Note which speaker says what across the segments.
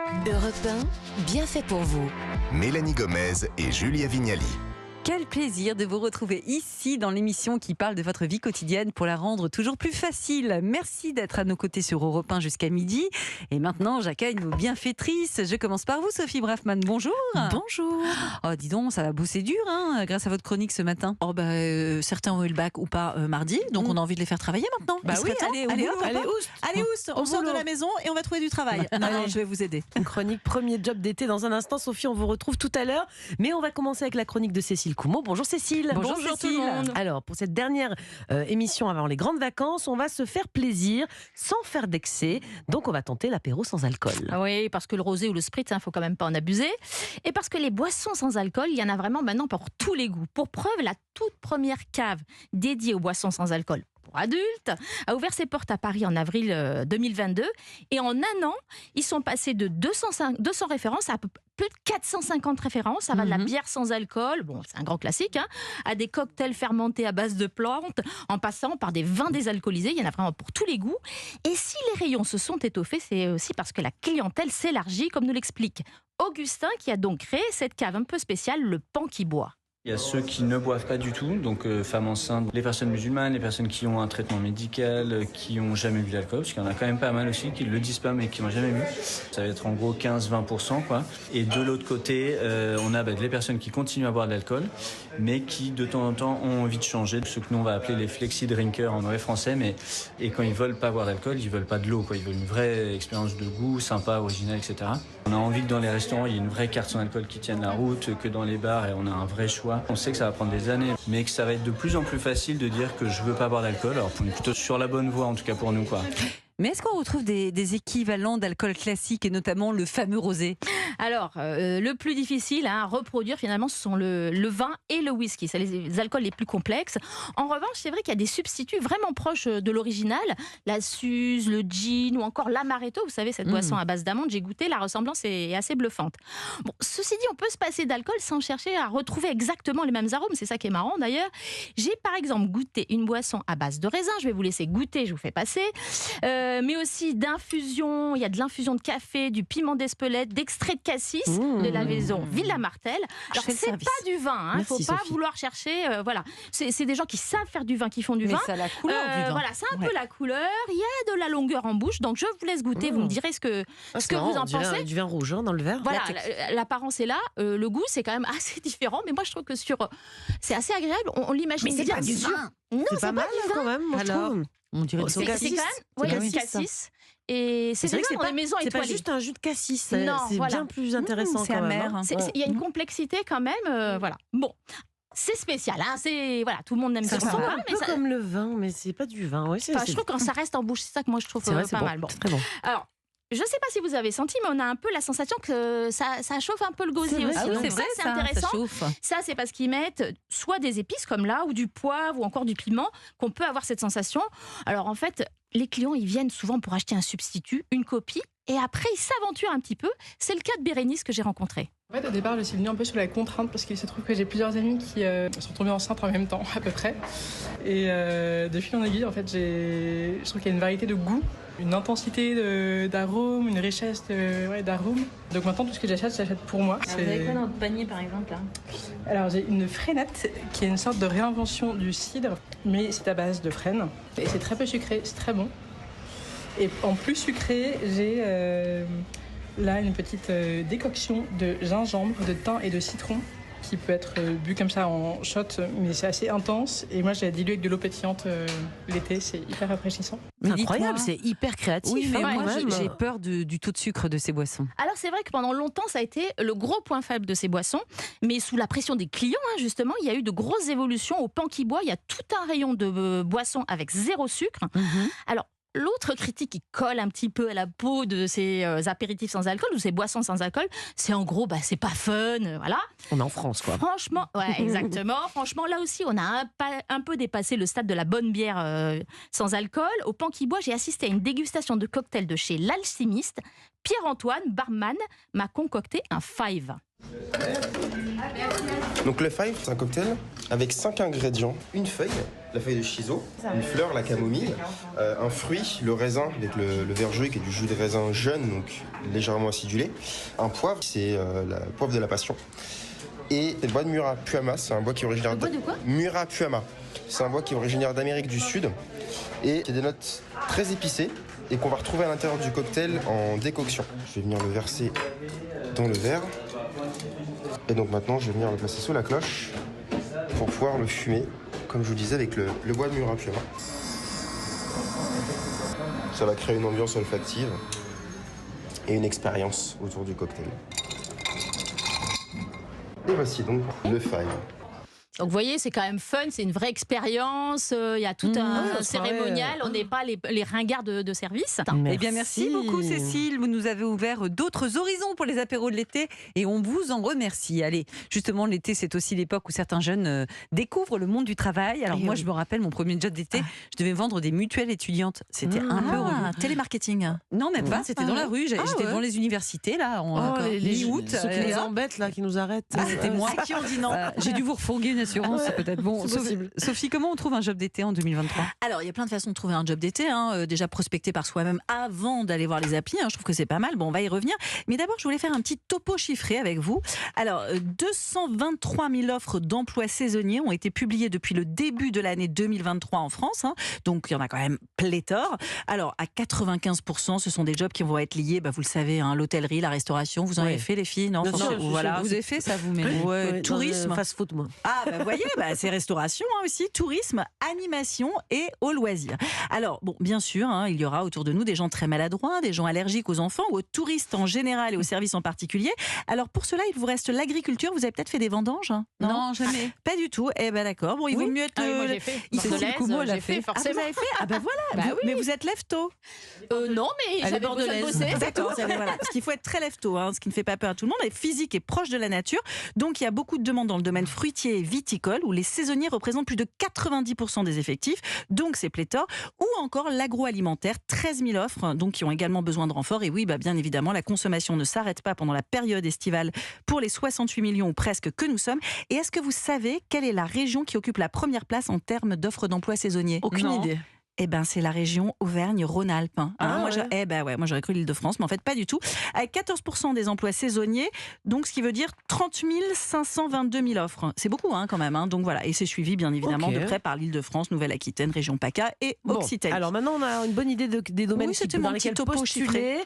Speaker 1: Europe 1, bien fait pour vous.
Speaker 2: Mélanie Gomez et Julia Vignali.
Speaker 3: Quel plaisir de vous retrouver ici dans l'émission qui parle de votre vie quotidienne pour la rendre toujours plus facile. Merci d'être à nos côtés sur Europe 1 jusqu'à midi. Et maintenant, j'accueille nos bienfaitrices. Je commence par vous, Sophie Braffman. Bonjour.
Speaker 4: Bonjour.
Speaker 3: Oh, dis donc, ça va bosser dur grâce à votre chronique ce matin.
Speaker 4: Certains ont eu le bac ou pas mardi, donc on a envie de les faire travailler maintenant.
Speaker 3: Bah oui, allez,
Speaker 4: on sort de la maison et on va trouver du travail.
Speaker 3: Non, je vais vous aider.
Speaker 5: Chronique premier job d'été dans un instant. Sophie, on vous retrouve tout à l'heure. Mais on va commencer avec la chronique de Cécile Coumeau. Bonjour Cécile.
Speaker 3: Bonjour
Speaker 4: tout le monde.
Speaker 5: Alors, pour cette dernière émission avant les grandes vacances, on va se faire plaisir sans faire d'excès. Donc, on va tenter l'apéro sans alcool.
Speaker 4: Oui, parce que le rosé ou le spritz, faut quand même pas en abuser. Et parce que les boissons sans alcool, il y en a vraiment maintenant pour tous les goûts. Pour preuve, la toute première cave dédiée aux boissons sans alcool pour adultes a ouvert ses portes à Paris en avril 2022. Et en un an, ils sont passés de 200 références à plus de 450 références. Ça va de la bière sans alcool, bon, c'est un grand classique, à des cocktails fermentés à base de plantes, en passant par des vins désalcoolisés. Il y en a vraiment pour tous les goûts. Et si les rayons se sont étoffés, c'est aussi parce que la clientèle s'élargit, comme nous l'explique Augustin, qui a donc créé cette cave un peu spéciale, le Pan qui boit.
Speaker 6: Il y a ceux qui ne boivent pas du tout, donc femmes enceintes, les personnes musulmanes, les personnes qui ont un traitement médical, qui n'ont jamais bu d'alcool, parce qu'il y en a quand même pas mal aussi qui ne le disent pas mais qui n'ont jamais bu. Ça va être en gros 15-20%, quoi. Et de l'autre côté, on a les personnes qui continuent à boire de l'alcool, mais qui de temps en temps ont envie de changer. Ce que nous on va appeler les flexi-drinkers en mauvais français, et quand ils veulent pas boire d'alcool, ils veulent pas de l'eau, quoi. Ils veulent une vraie expérience de goût, sympa, originale, etc. On a envie que dans les restaurants, il y ait une vraie carte sans alcool qui tienne la route, que dans les bars, et on a un vrai choix. On sait que ça va prendre des années, mais que ça va être de plus en plus facile de dire que je veux pas boire d'alcool. Alors on est plutôt sur la bonne voie, en tout cas pour nous, quoi.
Speaker 3: Mais est-ce qu'on retrouve des équivalents d'alcool classique et notamment le fameux rosé ?
Speaker 4: Alors, le plus difficile à reproduire finalement, ce sont le vin et le whisky. C'est les alcools les plus complexes. En revanche, c'est vrai qu'il y a des substituts vraiment proches de l'original. La Suze, le gin ou encore l'amaretto. Vous savez, cette boisson à base d'amande, j'ai goûté, la ressemblance est assez bluffante. Bon, ceci dit, on peut se passer d'alcool sans chercher à retrouver exactement les mêmes arômes. C'est ça qui est marrant d'ailleurs. J'ai par exemple goûté une boisson à base de raisin. Je vais vous laisser goûter, je vous fais passer. Mais aussi d'infusion. Il y a de l'infusion de café, du piment d'Espelette, d'extrait de cassis, de la maison Villa Martel. Alors, c'est pas du vin, il ne faut pas vouloir chercher. Voilà. C'est des gens qui savent faire du vin, qui font du vin.
Speaker 3: Mais ça a la couleur du vin.
Speaker 4: Voilà, c'est un peu la couleur. Il y a de la longueur en bouche. Donc, je vous laisse goûter. Vous me direz ce que vous en pensez.
Speaker 5: Du vin rouge dans le verre.
Speaker 4: Voilà, l'apparence est là. Le goût, c'est quand même assez différent. Mais moi, je trouve que c'est assez agréable. On l'imagine bien.
Speaker 5: Mais c'est pas du vin.
Speaker 4: Non,
Speaker 5: c'est pas mal quand même, moi, je trouve.
Speaker 3: On dirait
Speaker 4: c'est quand même du cassis. Et c'est vrai que c'est dans les maisons étoilées.
Speaker 5: C'est pas juste un jus de cassis.
Speaker 4: Non,
Speaker 5: c'est bien plus intéressant.
Speaker 3: C'est amer.
Speaker 4: Il y a une complexité quand même. Voilà. Bon. C'est spécial, tout le monde aime ça.
Speaker 5: Ça sent un peu comme le vin, mais c'est pas du vin. Ouais,
Speaker 4: je trouve que quand ça reste en bouche, c'est ça que moi je trouve pas mal. Bon.
Speaker 5: C'est très bon.
Speaker 4: Alors, je ne sais pas si vous avez senti, mais on a un peu la sensation que ça chauffe un peu le gosier aussi.
Speaker 3: C'est vrai,
Speaker 4: c'est intéressant.
Speaker 3: Ça
Speaker 4: c'est parce qu'ils mettent soit des épices comme là, ou du poivre, ou encore du piment, qu'on peut avoir cette sensation. Alors en fait, les clients, ils viennent souvent pour acheter un substitut, une copie, et après ils s'aventurent un petit peu. C'est le cas de Bérénice que j'ai rencontré.
Speaker 7: En fait, au départ, je suis venue un peu sous la contrainte parce qu'il se trouve que j'ai plusieurs amis qui sont tombés enceintes en même temps, à peu près. Et de fil en aiguille, en fait, je trouve qu'il y a une variété de goûts, une intensité d'arômes, une richesse d'arômes. Donc maintenant, tout ce que j'achète pour moi.
Speaker 4: Alors, vous avez quoi dans votre panier, par exemple là ?
Speaker 7: Alors, j'ai une frénette qui est une sorte de réinvention du cidre, mais c'est à base de frêne. Et c'est très peu sucré, c'est très bon. Et en plus sucré, j'ai là une petite décoction de gingembre, de thym et de citron qui peut être bu comme ça en shot, mais c'est assez intense. Et moi, j'ai dilué avec de l'eau pétillante l'été, c'est hyper rafraîchissant.
Speaker 5: Incroyable, c'est hyper créatif.
Speaker 3: Oui, mais moi, j'ai peur du taux de sucre de ces boissons.
Speaker 4: Alors, c'est vrai que pendant longtemps, ça a été le gros point faible de ces boissons. Mais sous la pression des clients, justement, il y a eu de grosses évolutions. Au Pan qui boit, il y a tout un rayon de boissons avec zéro sucre. Alors, l'autre critique qui colle un petit peu à la peau de ces apéritifs sans alcool ou ces boissons sans alcool, c'est en gros, c'est pas fun, voilà.
Speaker 5: On est en France, quoi.
Speaker 4: Franchement, ouais, exactement. Franchement, là aussi, on a un peu dépassé le stade de la bonne bière sans alcool. Au Pan qui boit, j'ai assisté à une dégustation de cocktails de chez l'Alchimiste. Pierre-Antoine, barman, m'a concocté un five.
Speaker 8: Donc le five, c'est un cocktail avec 5 ingrédients. Une feuille, la feuille de shiso, une fleur, la camomille, un fruit, le raisin, avec le verjus qui est du jus de raisin jeune, donc légèrement acidulé. Un poivre, c'est la poivre de la passion. Et le bois de Murapuama, c'est un bois qui est originaire
Speaker 4: de quoi ?
Speaker 8: Murapuama. C'est un bois qui est originaire d'Amérique du Sud et qui a des notes très épicées et qu'on va retrouver à l'intérieur du cocktail en décoction. Je vais venir le verser dans le verre. Et donc maintenant, je vais venir le placer sous la cloche pour pouvoir le fumer, comme je vous disais, avec le bois de Murapuama. Ça va créer une ambiance olfactive et une expérience autour du cocktail. Et voici donc le five.
Speaker 4: Donc vous voyez, c'est quand même fun, c'est une vraie expérience, il y a tout un cérémonial, on n'est pas les ringards de service.
Speaker 3: Eh bien, merci beaucoup Cécile, vous nous avez ouvert d'autres horizons pour les apéros de l'été et on vous en remercie. Allez, justement l'été c'est aussi l'époque où certains jeunes découvrent le monde du travail. Alors moi je me rappelle mon premier job d'été, je devais vendre des mutuelles étudiantes, c'était un peu relou.
Speaker 4: Télémarketing.
Speaker 3: Non même pas, c'était dans la rue, j'étais devant les universités là, mi-août.
Speaker 5: Ceux qui nous embêtent là, qui nous arrêtent.
Speaker 3: C'était moi.
Speaker 4: C'est qui on dit non.
Speaker 3: J'ai dû vous refourguer une assurance peut-être. Bon, Sophie, comment on trouve un job d'été en 2023 ?
Speaker 9: Alors, il y a plein de façons de trouver un job d'été. Déjà prospecter par soi-même avant d'aller voir les applis. Je trouve que c'est pas mal. Bon, on va y revenir. Mais d'abord, je voulais faire un petit topo chiffré avec vous. Alors, 223 000 offres d'emplois saisonniers ont été publiées depuis le début de l'année 2023 en France. Donc, il y en a quand même pléthore. Alors, à 95%, ce sont des jobs qui vont être liés, vous le savez, l'hôtellerie, la restauration. Vous en avez fait, les filles ? Non,
Speaker 3: voilà. Vous avez fait ça, vous même
Speaker 5: tourisme. Fast-food, moi.
Speaker 9: Ah, vous voyez, c'est restauration aussi, tourisme, animation et au loisir. Alors, bon, bien sûr, il y aura autour de nous des gens très maladroits, des gens allergiques aux enfants ou aux touristes en général et aux services en particulier. Alors, pour cela, il vous reste l'agriculture. Vous avez peut-être fait des vendanges ?
Speaker 3: Non, jamais.
Speaker 9: Pas du tout. Eh ben d'accord. Bon, il vaut mieux être...
Speaker 4: moi, j'ai fait.
Speaker 9: J'ai fait, forcément. Vous avez fait ? Ah ben voilà. Mais vous êtes lève-tôt.
Speaker 4: Non, mais j'avais besoin de bosser.
Speaker 9: D'accord. Voilà. Parce qu'il faut être très lève-tôt, ce qui ne fait pas peur à tout le monde, est physique et proche de la nature. Donc, il y a beaucoup de demandes dans le domaine fruitier et viticole où les saisonniers représentent plus de 90% des effectifs, donc c'est pléthore, ou encore l'agroalimentaire, 13 000 offres, donc qui ont également besoin de renfort. Et oui, bien évidemment, la consommation ne s'arrête pas pendant la période estivale pour les 68 millions ou presque que nous sommes. Et est-ce que vous savez quelle est la région qui occupe la première place en termes d'offres d'emploi saisonniers ?
Speaker 5: Aucune idée.
Speaker 9: Eh ben, c'est la région Auvergne-Rhône-Alpes. Moi, j'aurais cru l'Île-de-France, mais en fait, pas du tout. Avec 14% des emplois saisonniers, donc ce qui veut dire 30 522 000 offres. C'est beaucoup, quand même. Donc voilà, et c'est suivi, bien évidemment, de près par l'Île-de-France, Nouvelle-Aquitaine, région PACA et Occitanie.
Speaker 5: Alors maintenant, on a une bonne idée des domaines dans lesquels postuler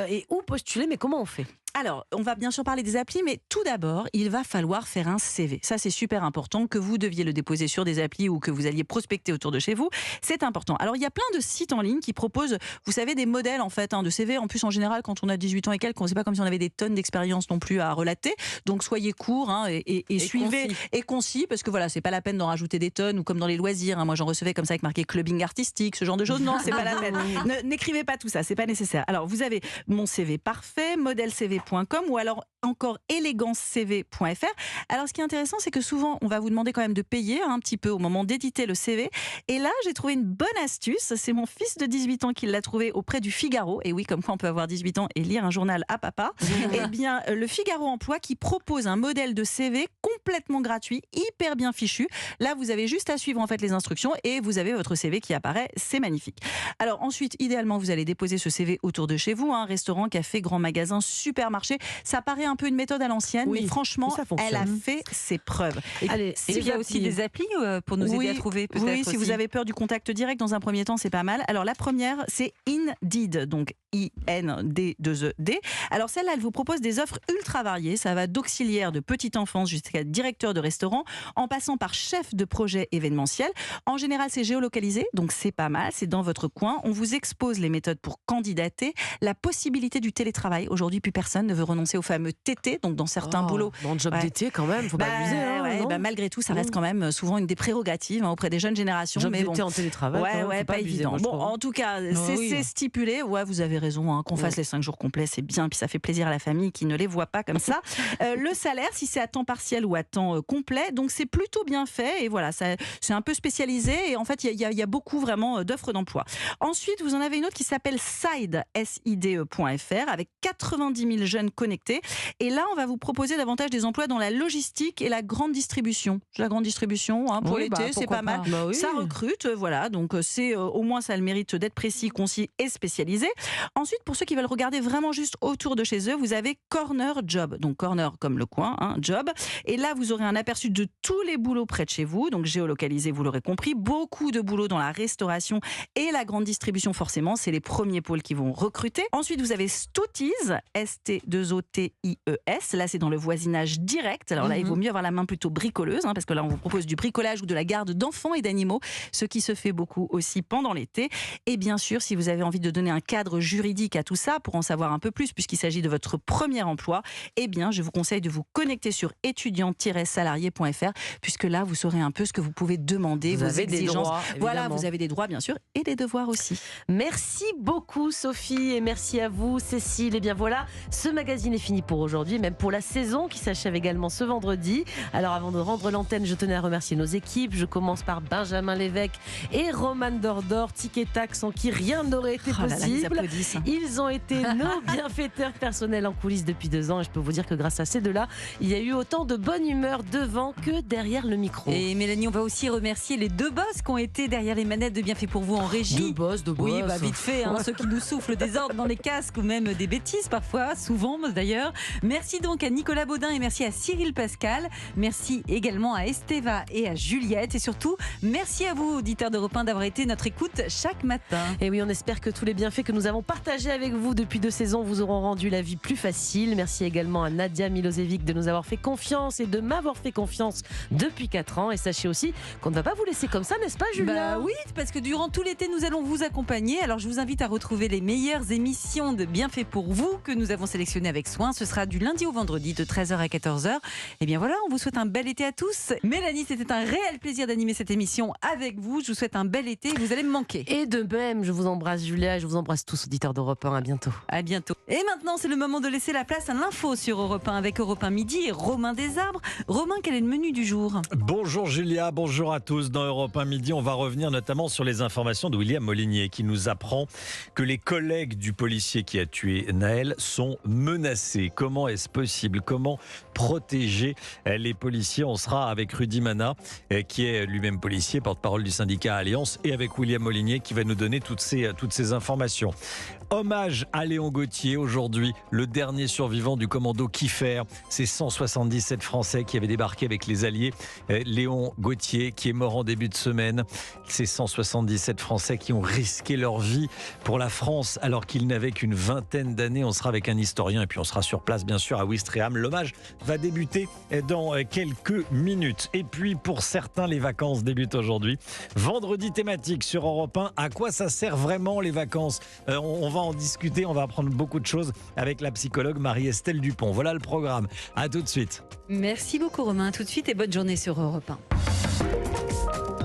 Speaker 5: et où postuler, mais comment on fait ?
Speaker 9: Alors, on va bien sûr parler des applis, mais tout d'abord, il va falloir faire un CV. Ça, c'est super important, que vous deviez le déposer sur des applis ou que vous alliez prospecter autour de chez vous. C'est important. Alors, il y a plein de sites en ligne qui proposent, vous savez, des modèles en fait de CV. En plus, en général, quand on a 18 ans et quelques, on ne sait pas comme si on avait des tonnes d'expérience non plus à relater. Donc, soyez courts et suivez et concis, parce que voilà, c'est pas la peine d'en rajouter des tonnes ou comme dans les loisirs. Moi, j'en recevais comme ça avec marqué clubbing artistique, ce genre de choses. Non, c'est pas la peine. N'écrivez pas tout ça, c'est pas nécessaire. Alors, vous avez mon CV parfait, modelcv.com ou alors encore elegancecv.fr. Alors, ce qui est intéressant, c'est que souvent, on va vous demander quand même de payer un petit peu au moment d'éditer le CV. Et là, j'ai trouvé une bonne astuce. C'est mon fils de 18 ans qui l'a trouvé auprès du Figaro. Et oui, comme quoi on peut avoir 18 ans et lire un journal à papa. Eh bien, le Figaro Emploi qui propose un modèle de CV complètement gratuit, hyper bien fichu. Là, vous avez juste à suivre en fait les instructions et vous avez votre CV qui apparaît. C'est magnifique. Alors ensuite, idéalement, vous allez déposer ce CV autour de chez vous, restaurant, café, grand magasin, supermarché. Ça paraît un peu une méthode à l'ancienne, mais franchement, elle a fait ses preuves.
Speaker 3: Allez, il y a aussi des applis pour nous aider à trouver peut-être.
Speaker 9: Oui, si vous avez peur du contact direct dans un premier temps, c'est pas mal. Alors la première, c'est Indeed, donc I-N-D-2-E-D. Alors celle-là, elle vous propose des offres ultra variées. Ça va d'auxiliaire de petite enfance jusqu'à directeur de restaurant, en passant par chef de projet événementiel. En général, c'est géolocalisé, donc c'est pas mal. C'est dans votre coin. On vous expose les méthodes pour candidater, la possibilité du télétravail. Aujourd'hui, plus personne ne veut renoncer au fameux TT, donc dans certains boulots.
Speaker 5: Dans le job d'été, quand même, faut pas abuser.
Speaker 9: Malgré tout, ça reste quand même souvent une des prérogatives auprès des jeunes générations.
Speaker 5: Job d'été en télétravail,
Speaker 9: pas évident. En tout cas, c'est stipulé. Ouais, vous avez raison, qu'on fasse les 5 jours complets, c'est bien, puis ça fait plaisir à la famille qui ne les voit pas comme ça. Le salaire, si c'est à temps partiel ou à temps complet, donc c'est plutôt bien fait. Et voilà, c'est un peu spécialisé. Et en fait, il y a beaucoup vraiment d'offres d'emploi. Ensuite, vous en avez une autre qui s'appelle side.fr avec 90 000 jeunes connectés. Et là, on va vous proposer davantage des emplois dans la logistique et la grande distribution. La grande distribution, hein, pour
Speaker 5: Oui,
Speaker 9: l'été,
Speaker 5: bah,
Speaker 9: c'est
Speaker 5: pourquoi
Speaker 9: pas mal.
Speaker 5: pas. Bah oui.
Speaker 9: Ça recrute, voilà. Donc, au moins, ça a le mérite d'être précis, concis et spécialisé. Ensuite, pour ceux qui veulent regarder vraiment juste autour de chez eux, vous avez Corner Job. Donc, corner comme le coin, hein, job. Et là, vous aurez un aperçu de tous les boulots près de chez vous. Donc, géolocalisé, vous l'aurez compris. Beaucoup de boulots dans la restauration et la grande distribution, forcément. C'est les premiers pôles qui vont recruter. Ensuite, vous avez Stooties, S-T-2-O-T-I-E-S. Là, c'est dans le voisinage direct. Alors là, il vaut mieux avoir la main plutôt bricoleuse, hein, parce que là, on vous propose du bricolage ou de la garde d'enfants et d'animaux, ce qui se fait beaucoup aussi pendant l'été. Et bien sûr, si vous avez envie de donner un cadre juridique à tout ça, pour en savoir un peu plus, puisqu'il s'agit de votre premier emploi, eh bien, je vous conseille de vous connecter sur étudiant-salarié.fr, puisque là, vous saurez un peu ce que vous pouvez demander,
Speaker 5: Vous
Speaker 9: vos
Speaker 5: avez des
Speaker 9: exigences.
Speaker 5: droits,
Speaker 9: Voilà,
Speaker 5: évidemment.
Speaker 9: vous avez des droits, bien sûr, et des devoirs aussi.
Speaker 5: Merci beaucoup Sophie et merci à vous Cécile. Et bien voilà, ce magazine est fini pour aujourd'hui, même pour la saison qui s'achève également ce vendredi. Alors avant de rendre l'antenne, je tenais à remercier nos équipes. Je commence par Benjamin Lévesque et Roman Dordor, Tic et Tac, sans qui rien n'aurait été
Speaker 9: Oh là là, ils
Speaker 5: possible.
Speaker 9: applaudissent, hein.
Speaker 5: Ils ont été nos bienfaiteurs personnels en coulisses depuis 2 ans et je peux vous dire que grâce à ces deux-là, il y a eu autant de bonne humeur devant que derrière le micro.
Speaker 3: Et Mélanie, on va aussi remercier les 2 boss qui ont été derrière les manettes de Bienfait pour vous en régie.
Speaker 5: De boss.
Speaker 3: Oui, bah vite fait, hein, ceux qui nous soufflent des ordres dans les casques ou même des bêtises parfois, souvent d'ailleurs. Merci donc à Nicolas Baudin et merci à Cyril Pascal. Merci également à Esteva et à Juliette. Et surtout, merci à vous, auditeurs d'Europe 1, d'avoir été notre écoute chaque matin.
Speaker 5: Et oui, on espère que tous les bienfaits que nous avons partagés avec vous depuis 2 saisons vous auront rendu la vie plus facile. Merci également à Nadia Milosevic de nous avoir fait confiance et de m'avoir fait confiance depuis 4 ans. Et sachez aussi qu'on ne va pas vous laisser comme ça, n'est-ce pas Julien?
Speaker 3: Bah oui, parce que durant tout l'été, nous allons vous accompagner. Alors je vous invite à retrouver les meilleures émissions de Bienfait pour vous que nous avons sélectionnées avec soin. Ce sera du lundi au vendredi de 13h à 14h. Et bien voilà, on vous souhaite un bel été à tous. Mélanie, c'était un réel plaisir d'animer cette émission avec vous. Je vous souhaite un bel été. Vous allez me manquer.
Speaker 5: Et de même, je vous embrasse Julia et je vous embrasse tous auditeurs d'Europe 1. À bientôt.
Speaker 3: À bientôt. Et maintenant, c'est le moment de laisser la place à l'info sur Europe 1 avec Europe 1 Midi et Romain Desarbres. Romain, quel est le menu du jour?
Speaker 10: Bonjour Julia, bonjour à tous. Dans Europe 1 Midi, on va revenir notamment sur les informations de William Molinier qui nous apprend que les collègues du policier qui a tué Naël sont menacés. Comment est-ce possible? Comment protéger les policiers? On sera avec Rudy Mana, qui est lui-même policier, porte-parole du syndicat Alliance, et avec William Molinier qui va nous donner toutes ces informations. Hommage à Léon Gauthier aujourd'hui, le dernier survivant du commando Kiefer. Ces 177 Français qui avaient débarqué avec les Alliés. Léon Gauthier qui est mort en début de semaine. Ces 177 Français qui ont risqué leur vie pour la France alors qu'ils n'avaient qu'une vingtaine d'années. On sera avec un historien et puis on sera sur place bien sûr à Ouistreham. L'hommage va débuter dans quelques minutes. Et puis pour certains, les vacances débutent aujourd'hui. Vendredi thématique sur Europe 1. À quoi ça sert vraiment les vacances? On va en discuter, on va apprendre beaucoup de choses avec la psychologue Marie-Estelle Dupont. Voilà le programme. À tout de suite.
Speaker 3: Merci beaucoup Romain. Tout de suite et bonne journée sur Europe 1.